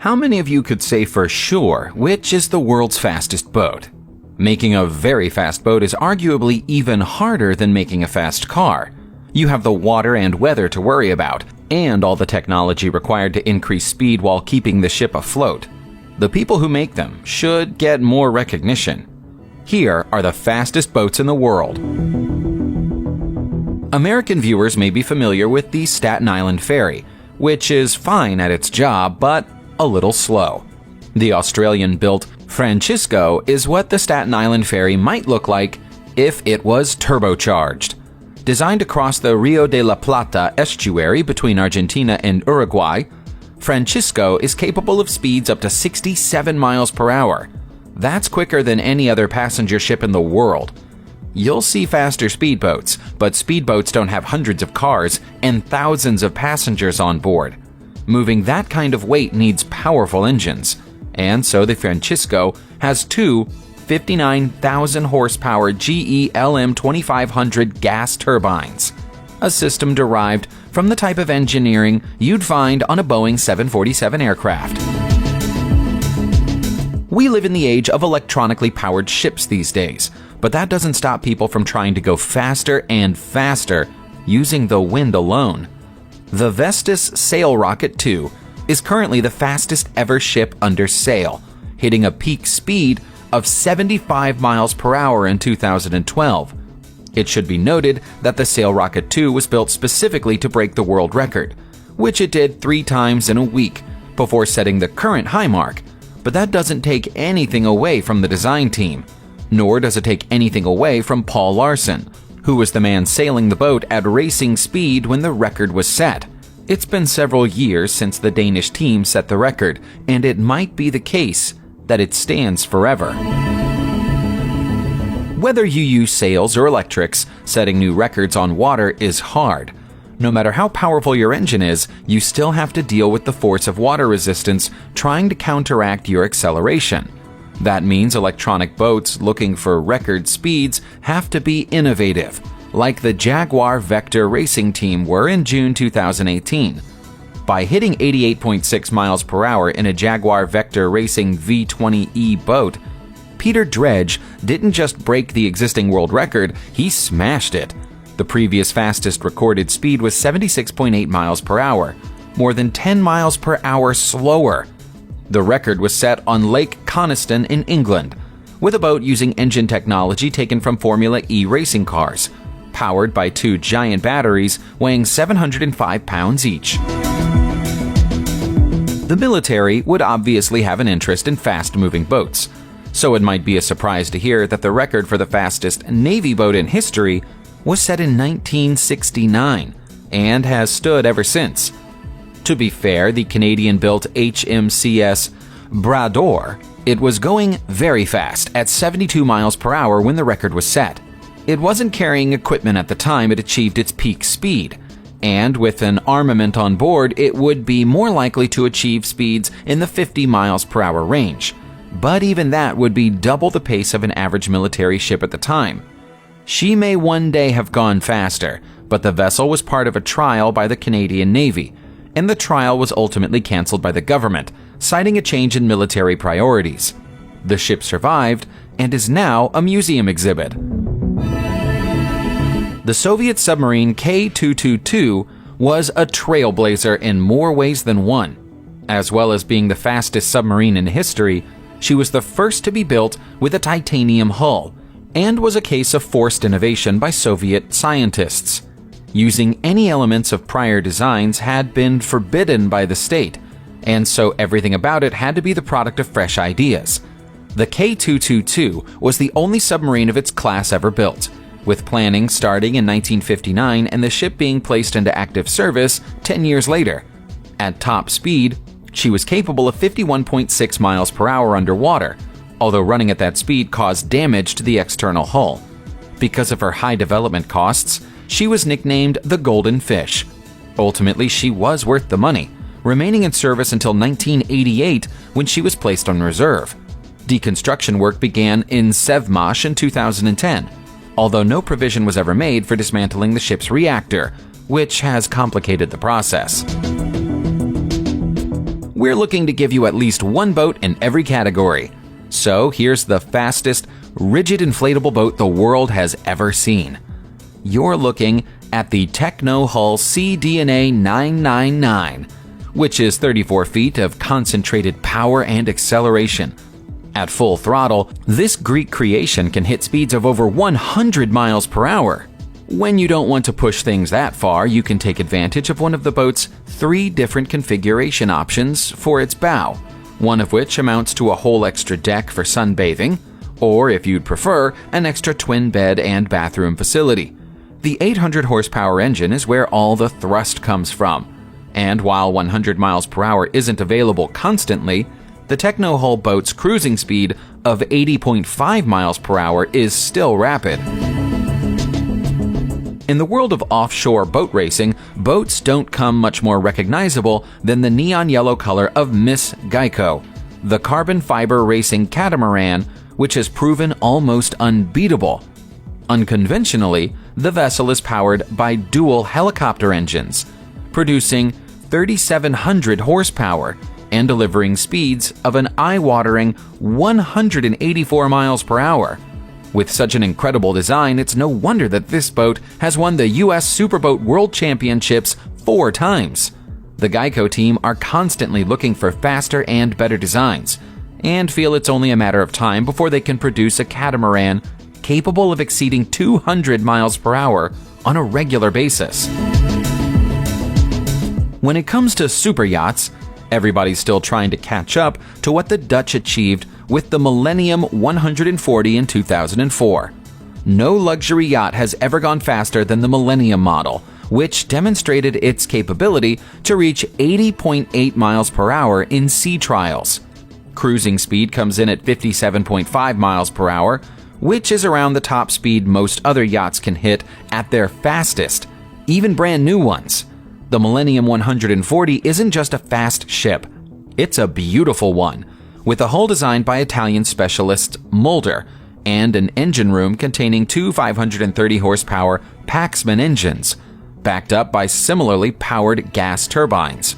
How many of you could say for sure which is the world's fastest boat? Making a very fast boat is arguably even harder than making a fast car. You have the water and weather to worry about, and all the technology required to increase speed while keeping the ship afloat. The people who make them should get more recognition. Here are the fastest boats in the world. American viewers may be familiar with the Staten Island Ferry, which is fine at its job, but a little slow. The Australian-built Francisco is what the Staten Island Ferry might look like if it was turbocharged. Designed to cross the Rio de la Plata estuary between Argentina and Uruguay, Francisco is capable of speeds up to 67 miles per hour. That's quicker than any other passenger ship in the world. You'll see faster speedboats, but speedboats don't have hundreds of cars and thousands of passengers on board. Moving that kind of weight needs powerful engines, and so the Francisco has two 59,000 horsepower GE LM2500 gas turbines, a system derived from the type of engineering you'd find on a Boeing 747 aircraft. We live in the age of electronically powered ships these days, but that doesn't stop people from trying to go faster and faster using the wind alone. The Vestas Sail Rocket 2 is currently the fastest ever ship under sail, hitting a peak speed of 75 miles per hour in 2012. It should be noted that the Sail Rocket 2 was built specifically to break the world record, which it did 3 times in a week before setting the current high mark. But that doesn't take anything away from the design team, nor does it take anything away from Paul Larsen, who was the man sailing the boat at racing speed when the record was set. It's been several years since the Danish team set the record, and it might be the case that it stands forever. Whether you use sails or electrics, setting new records on water is hard. No matter how powerful your engine is, you still have to deal with the force of water resistance trying to counteract your acceleration. That means electronic boats looking for record speeds have to be innovative, like the Jaguar Vector racing team were in June 2018. By hitting 88.6 miles per hour in a Jaguar Vector Racing V20E boat, Peter Dredge didn't just break the existing world record, he smashed it. The previous fastest recorded speed was 76.8 miles per hour, more than 10 miles per hour slower. The record was set on Lake Coniston in England, with a boat using engine technology taken from Formula E racing cars, powered by 2 giant batteries weighing 705 pounds each. The military would obviously have an interest in fast-moving boats, so it might be a surprise to hear that the record for the fastest Navy boat in history was set in 1969 and has stood ever since. To be fair, the Canadian-built HMCS Brazier, it was going very fast at 72 miles per hour when the record was set. It wasn't carrying equipment at the time it achieved its peak speed, and with an armament on board, it would be more likely to achieve speeds in the 50 miles per hour range. But even that would be double the pace of an average military ship at the time. She may one day have gone faster, but the vessel was part of a trial by the Canadian Navy, and the trial was ultimately canceled by the government, citing a change in military priorities. The ship survived and is now a museum exhibit. The Soviet submarine K-222 was a trailblazer in more ways than one. As well as being the fastest submarine in history, she was the first to be built with a titanium hull, and was a case of forced innovation by Soviet scientists. Using any elements of prior designs had been forbidden by the state, and so everything about it had to be the product of fresh ideas. The K-222 was the only submarine of its class ever built, with planning starting in 1959 and the ship being placed into active service 10 years later. At top speed, she was capable of 51.6 miles per hour underwater, although running at that speed caused damage to the external hull. Because of her high development costs, she was nicknamed the Golden Fish. Ultimately, she was worth the money, remaining in service until 1988 when she was placed on reserve. Deconstruction work began in Sevmash in 2010, although no provision was ever made for dismantling the ship's reactor, which has complicated the process. we're looking to give you at least one boat in every category. So here's the fastest, rigid inflatable boat the world has ever seen. You're looking at the Technohull CDNA 999, which is 34 feet of concentrated power and acceleration. At full throttle, this Greek creation can hit speeds of over 100 miles per hour. When you don't want to push things that far, you can take advantage of one of the boat's 3 different configuration options for its bow, one of which amounts to a whole extra deck for sunbathing, or if you'd prefer, an extra twin bed and bathroom facility. The 800 horsepower engine is where all the thrust comes from, and while 100 miles per hour isn't available constantly, the Technohull boat's cruising speed of 80.5 miles per hour is still rapid. In the world of offshore boat racing, boats don't come much more recognizable than the neon yellow color of Miss Geico, the carbon fiber racing Catamaran, which has proven almost unbeatable. Unconventionally, the vessel is powered by dual helicopter engines, producing 3,700 horsepower and delivering speeds of an eye-watering 184 miles per hour. With such an incredible design, it's no wonder that this boat has won the U.S. Superboat World Championships 4 times. The Geico team are constantly looking for faster and better designs, and feel it's only a matter of time before they can produce a catamaran capable of exceeding 200 miles per hour on a regular basis. When it comes to super yachts, everybody's still trying to catch up to what the Dutch achieved with the Millennium 140 in 2004. No luxury yacht has ever gone faster than the Millennium model, which demonstrated its capability to reach 80.8 miles per hour in sea trials. Cruising speed comes in at 57.5 miles per hour, which is around the top speed most other yachts can hit at their fastest, even brand new ones. The Millennium 140 isn't just a fast ship, it's a beautiful one, with a hull designed by Italian specialist Mulder and an engine room containing 2 530 horsepower Paxman engines, backed up by similarly powered gas turbines.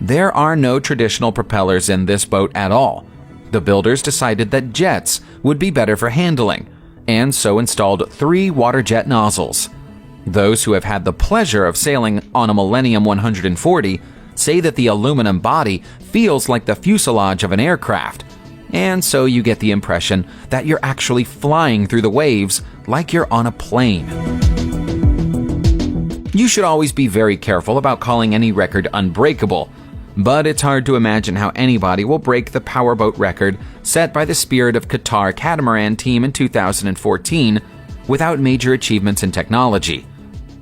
There are no traditional propellers in this boat at all. The builders decided that jets would be better for handling, and so installed 3 water jet nozzles. Those who have had the pleasure of sailing on a Millennium 140 say that the aluminum body feels like the fuselage of an aircraft, and so you get the impression that you're actually flying through the waves like you're on a plane. You should always be very careful about calling any record unbreakable, but it's hard to imagine how anybody will break the powerboat record set by the Spirit of Qatar Catamaran team in 2014 without major achievements in technology.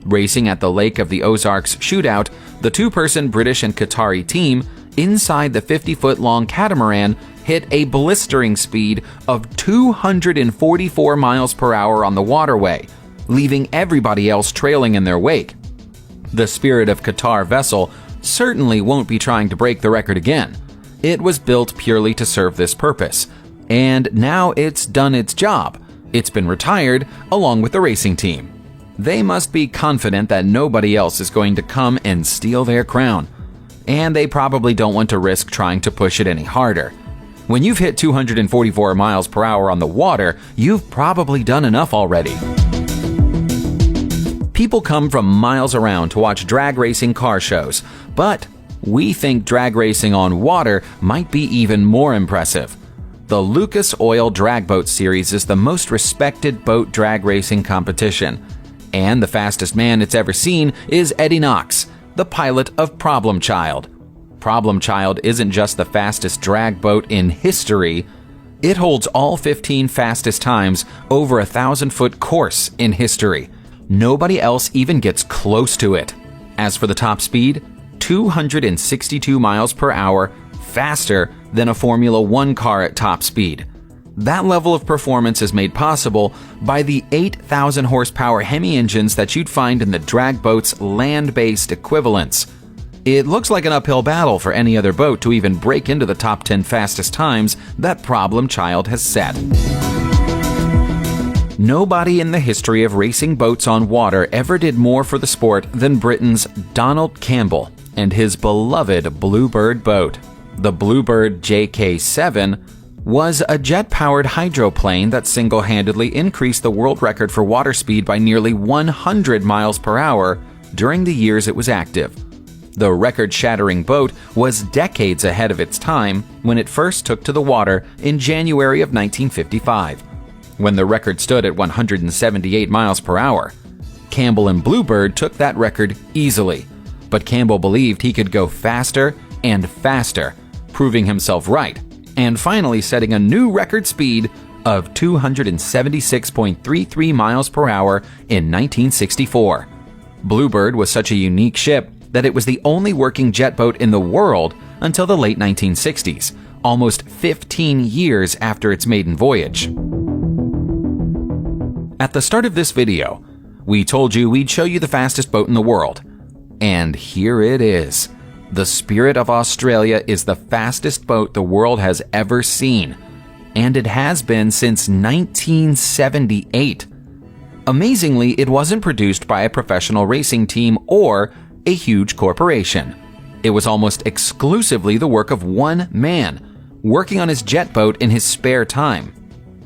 Racing at the Lake of the Ozarks shootout, the 2-person British and Qatari team inside the 50-foot-long catamaran hit a blistering speed of 244 miles per hour on the waterway, leaving everybody else trailing in their wake. The Spirit of Qatar vessel certainly won't be trying to break the record again. It was built purely to serve this purpose, and now it's done its job. It's been retired along with the racing team. They must be confident that nobody else is going to come and steal their crown, and they probably don't want to risk trying to push it any harder. When you've hit 244 miles per hour on the water, you've probably done enough already. People come from miles around to watch drag racing car shows, but we think drag racing on water might be even more impressive. The Lucas Oil Drag Boat Series is the most respected boat drag racing competition, and the fastest man it's ever seen is Eddie Knox, the pilot of Problem Child. Problem Child isn't just the fastest drag boat in history, it holds all 15 fastest times over a 1,000-foot course in history. Nobody else even gets close to it. As for the top speed, 262 miles per hour, faster than a Formula One car at top speed. That level of performance is made possible by the 8,000 horsepower Hemi engines that you'd find in the drag boat's land-based equivalents. It looks like an uphill battle for any other boat to even break into the top 10 fastest times that Problem Child has set. Nobody in the history of racing boats on water ever did more for the sport than Britain's Donald Campbell and his beloved Bluebird boat. The Bluebird JK7 was a jet-powered hydroplane that single-handedly increased the world record for water speed by nearly 100 miles per hour during the years it was active. The record-shattering boat was decades ahead of its time when it first took to the water in January of 1955, when the record stood at 178 miles per hour. Campbell and Bluebird took that record easily, but Campbell believed he could go faster and faster, proving himself right, and finally setting a new record speed of 276.33 miles per hour in 1964. Bluebird was such a unique ship that it was the only working jet boat in the world until the late 1960s, almost 15 years after its maiden voyage. At the start of this video, we told you we'd show you the fastest boat in the world. And here it is. The Spirit of Australia is the fastest boat the world has ever seen, and it has been since 1978. Amazingly, it wasn't produced by a professional racing team or a huge corporation. It was almost exclusively the work of one man, working on his jet boat in his spare time.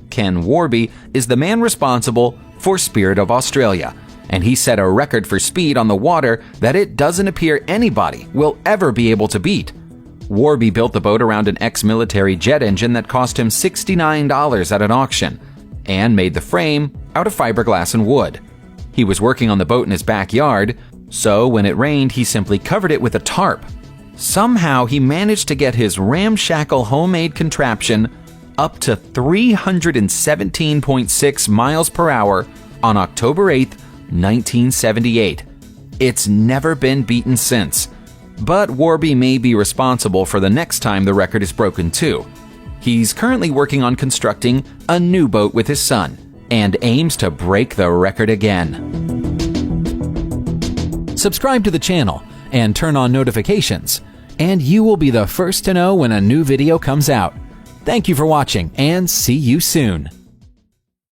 Ken Warby is the man responsible for Spirit of Australia, and he set a record for speed on the water that it doesn't appear anybody will ever be able to beat. Warby built the boat around an ex-military jet engine that cost him $69 at an auction, and made the frame out of fiberglass and wood. He was working on the boat in his backyard, so when it rained, he simply covered it with a tarp. Somehow, he managed to get his ramshackle homemade contraption up to 317.6 miles per hour on October 8, 1978. It's never been beaten since. But Warby may be responsible for the next time the record is broken too. He's currently working on constructing a new boat with his son and aims to break the record again. Subscribe to the channel and turn on notifications, and you will be the first to know when a new video comes out. Thank you for watching, and see you soon.